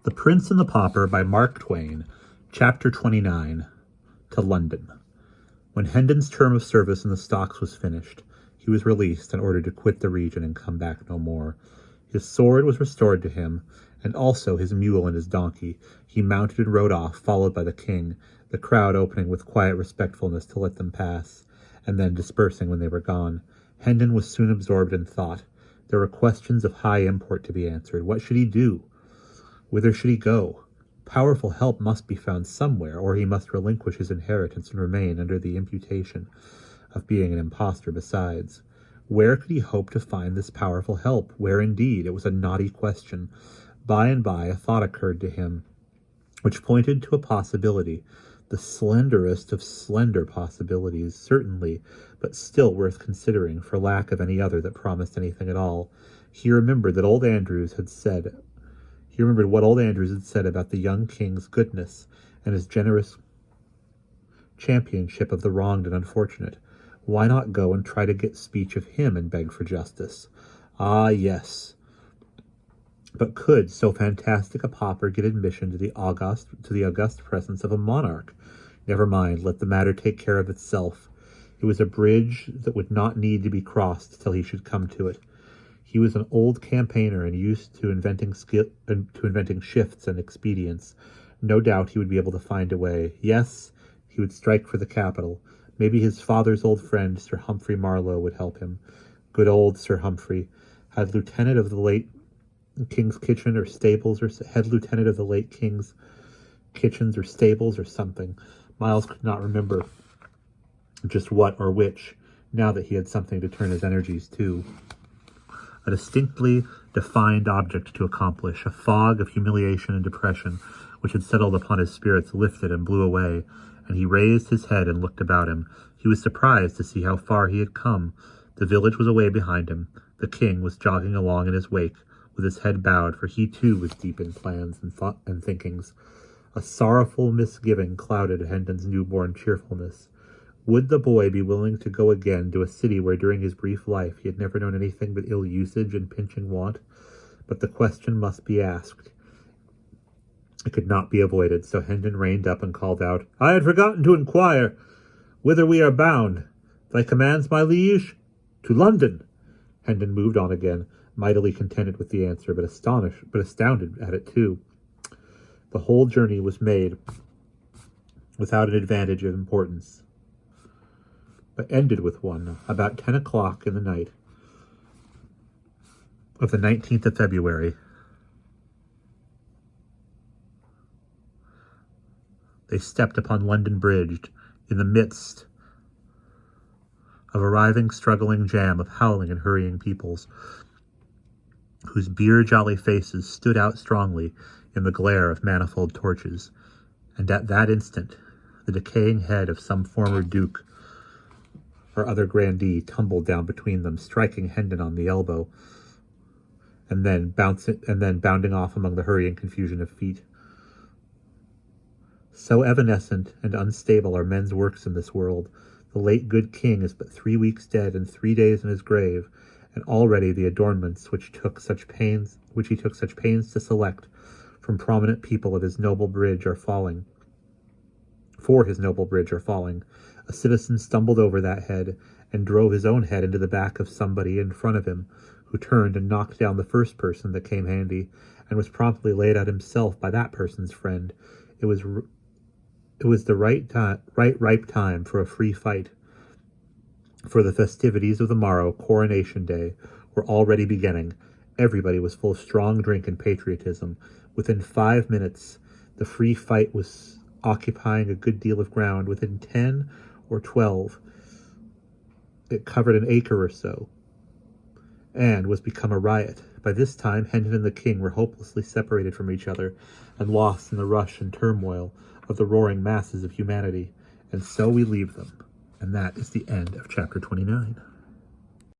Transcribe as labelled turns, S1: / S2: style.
S1: The Prince and the Pauper by Mark Twain, Chapter 29, To London. When Hendon's term of service in the stocks was finished, he was released and ordered to quit the region and come back no more. His sword was restored to him, and also his mule and his donkey. He mounted and rode off, followed by the king, the crowd opening with quiet respectfulness to let them pass, and then dispersing when they were gone. Hendon was soon absorbed in thought. There were questions of high import to be answered. What should he do? Whither should he go? Powerful help must be found somewhere, or he must relinquish his inheritance and remain under the imputation of being an impostor besides. Where could he hope to find this powerful help? Where indeed? It was a knotty question. By and by a thought occurred to him, which pointed to a possibility, the slenderest of slender possibilities, certainly, but still worth considering for lack of any other that promised anything at all. He remembered what old Andrews had said about the young king's goodness and his generous championship of the wronged and unfortunate. Why not go and try to get speech of him and beg for justice? Ah, yes. But could so fantastic a pauper get admission to the august presence of a monarch? Never mind, let the matter take care of itself. It was a bridge that would not need to be crossed till he should come to it. He was an old campaigner and used to inventing shifts and expedients. No doubt he would be able to find a way. Yes, he would strike for the capital. Maybe his father's old friend, Sir Humphrey Marlowe, would help him. Good old Sir Humphrey, head lieutenant of the late King's kitchen or stables, or head lieutenant of the late King's kitchens or stables or something. Miles could not remember just what or which, now that he had something to turn his energies to. A distinctly defined object to accomplish, a fog of humiliation and depression which had settled upon his spirits lifted and blew away, and he raised his head and looked about him. He was surprised to see how far he had come. The village was away behind him. The king was jogging along in his wake, with his head bowed, for he too was deep in plans and thinkings. A sorrowful misgiving clouded Hendon's newborn cheerfulness. Would the boy be willing to go again to a city where during his brief life he had never known anything but ill usage and pinching want? But the question must be asked. It could not be avoided, so Hendon reined up and called out, "I had forgotten to inquire whither we are bound. Thy commands, my liege?" "To London." Hendon moved on again, mightily contented with the answer, but astounded at it too. The whole journey was made without an advantage of importance, but ended with one. About 10 o'clock in the night of the 19th of February, they stepped upon London Bridge in the midst of arriving, struggling jam of howling and hurrying peoples, whose beer-jolly faces stood out strongly in the glare of manifold torches. And at that instant, the decaying head of some former duke or other grandee tumbled down between them, striking Hendon on the elbow, and then bounding off among the hurrying confusion of feet. So evanescent and unstable are men's works in this world. The late good king is but 3 weeks dead and 3 days in his grave, and already the adornments which he took such pains to select from prominent people of his noble bridge are falling. A citizen stumbled over that head and drove his own head into the back of somebody in front of him, who turned and knocked down the first person that came handy, and was promptly laid out himself by that person's friend. It was the ripe time for a free fight, for the festivities of the morrow, Coronation Day, were already beginning. Everybody was full of strong drink and patriotism. Within 5 minutes, the free fight was occupying a good deal of ground. Within 10 or 12, it covered an acre or so, and was become a riot. By this time, Hendon and the king were hopelessly separated from each other, and lost in the rush and turmoil of the roaring masses of humanity. And so we leave them. And that is the end of chapter 29.